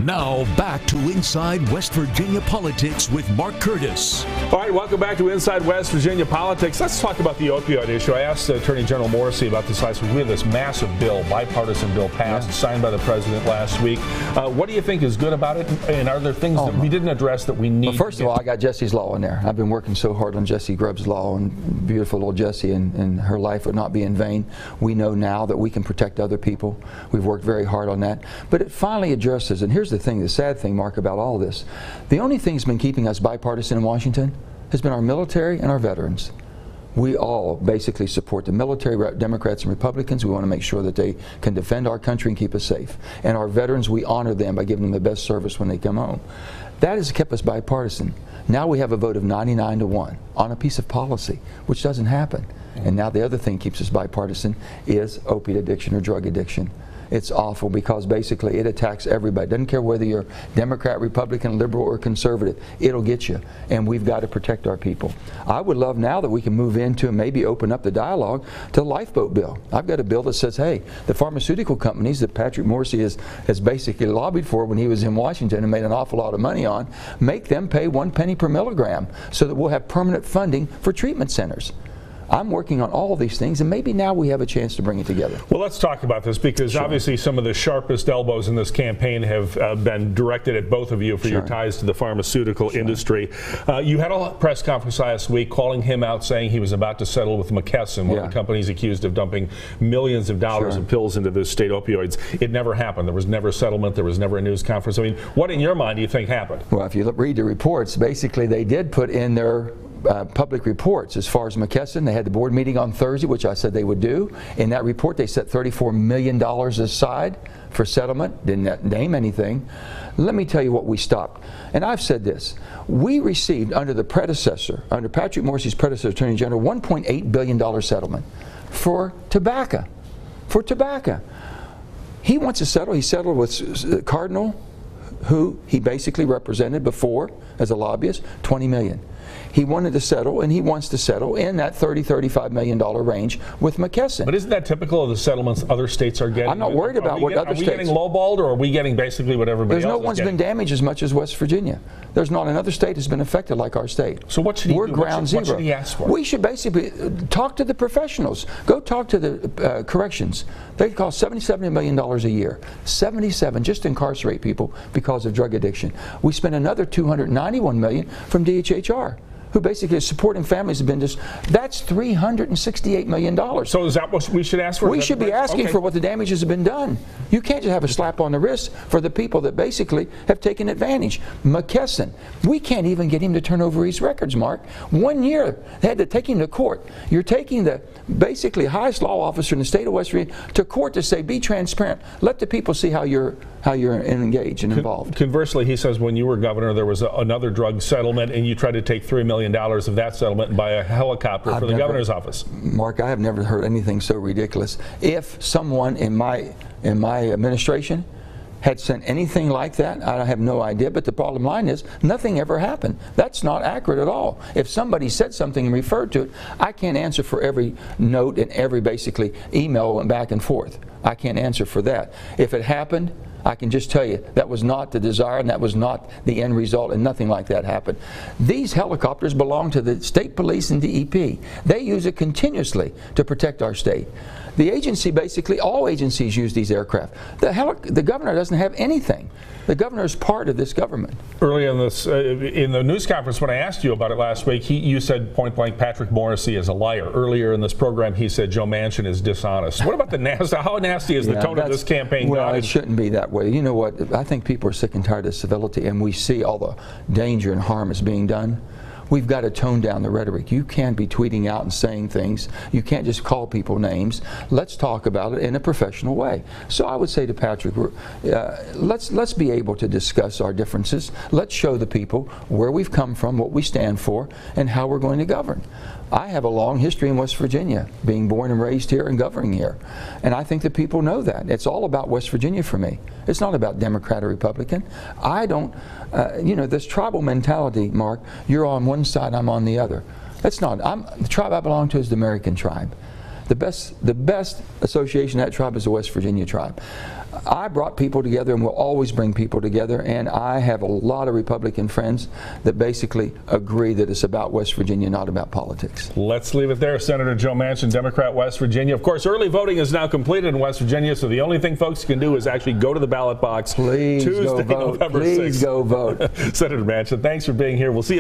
Now back to Inside West Virginia Politics with Mark Curtis. All right, welcome back to Inside West Virginia Politics. Let's talk about the opioid issue. I asked Attorney General Morrissey about this last week. We had this massive bill, bipartisan bill passed, signed by the president last week. What do you think is good about it? And are there things that we didn't address that we need? Well, first of all, I got Jesse's Law in there. I've been working so hard on Jessie Grubb's law, and beautiful little Jessie, and her life would not be in vain. We know now that we can protect other people. We've worked very hard on that. But it finally addresses, and here's the thing, the sad thing, Mark, about all this. The only thing that's been keeping us bipartisan in Washington has been our military and our veterans. We all basically support the military, Democrats and Republicans. We want to make sure that they can defend our country and keep us safe. And our veterans, we honor them by giving them the best service when they come home. That has kept us bipartisan. Now we have a vote of 99-1 on a piece of policy, which doesn't happen. And now the other thing keeps us bipartisan is opiate addiction or drug addiction. It's awful because basically it attacks everybody. It doesn't care whether you're Democrat, Republican, liberal, or conservative. It'll get you, and we've got to protect our people. I would love now that we can move into and maybe open up the dialogue to the lifeboat bill. I've got a bill that says, hey, the pharmaceutical companies that Patrick Morrissey has basically lobbied for when he was in Washington and made an awful lot of money on, make them pay 1 penny per milligram so that we'll have permanent funding for treatment centers. I'm working on all of these things, and maybe now we have a chance to bring it together. Well, let's talk about this because obviously some of the sharpest elbows in this campaign have been directed at both of you for your ties to the pharmaceutical industry. You had a press conference last week calling him out, saying he was about to settle with McKesson, one of the companies accused of dumping millions of dollars of pills into the state opioids. It never happened. There was never a settlement. There was never a news conference. I mean, what in your mind do you think happened? Well, if you read the reports, basically they did put in their public reports. As far as McKesson, they had the board meeting on Thursday, which I said they would do. In that report, they set $34 million aside for settlement. Didn't name anything. Let me tell you what we stopped. And I've said this. We received under the predecessor, under Patrick Morrissey's predecessor, Attorney General, $1.8 billion settlement for tobacco. For tobacco. He wants to settle. He settled with Cardinal, who he basically represented before as a lobbyist, $20 million. He wanted to settle, and he wants to settle in that $30–35 million range with McKesson. But isn't that typical of the settlements other states are getting? I'm not worried about what other states. Are we getting lowballed, or are we getting basically what everybody else is getting? There's no one's been damaged as much as West Virginia. There's not another state that's been affected like our state. So what should he do? We're ground zero. What should he ask for? We should basically talk to the professionals. Go talk to the corrections. They cost $77 million a year. 77 just to incarcerate people because of drug addiction. We spent another $291 million from DHHR, who basically is supporting families have been just, that's $368 million. So is that what we should ask for? We should be asking for what the damages have been done. You can't just have a slap on the wrist for the people that basically have taken advantage. McKesson, we can't even get him to turn over his records, Mark. 1 year, they had to take him to court. You're taking the basically highest law officer in the state of West Virginia to court to say, be transparent. Let the people see how you're engaged and involved. Conversely, he says when you were governor, there was another drug settlement, and you tried to take $3 million of that settlement and buy a helicopter for the governor's office. Mark, I have never heard anything so ridiculous. If someone in my administration had sent anything like that, I have no idea, but the bottom line is nothing ever happened. That's not accurate at all. If somebody said something and referred to it, I can't answer for every note and every basically email went back and forth. I can't answer for that. If it happened, I can just tell you that was not the desire and that was not the end result, and nothing like that happened. These helicopters belong to the state police and DEP. They use it continuously to protect our state. The agency, basically, all agencies use these aircraft. The governor doesn't have anything. The governor is part of this government. Early in this, in the news conference, when I asked you about it last week, you said point blank, Patrick Morrissey is a liar. Earlier in this program, he said Joe Manchin is dishonest. What about the nasty? How nasty is the tone of this campaign? Well, it shouldn't be that way. You know what? I think people are sick and tired of civility, and we see all the danger and harm is being done. We've got to tone down the rhetoric. You can't be tweeting out and saying things. You can't just call people names. Let's talk about it in a professional way. So I would say to Patrick, let's be able to discuss our differences. Let's show the people where we've come from, what we stand for, and how we're going to govern. I have a long history in West Virginia, being born and raised here and governing here. And I think that people know that. It's all about West Virginia for me. It's not about Democrat or Republican. I don't, you know, this tribal mentality, Mark, you're on one side, I'm on the other. That's not, the tribe I belong to is the American tribe. The best association of that tribe is the West Virginia tribe. I brought people together and will always bring people together, and I have a lot of Republican friends that basically agree that it's about West Virginia, not about politics. Let's leave it there. Senator Joe Manchin, Democrat, West Virginia. Of course, early voting is now completed in West Virginia, so the only thing folks can do is actually go to the ballot box Please Tuesday, go vote. November 6th. Please go vote. Senator Manchin, thanks for being here. We'll see you.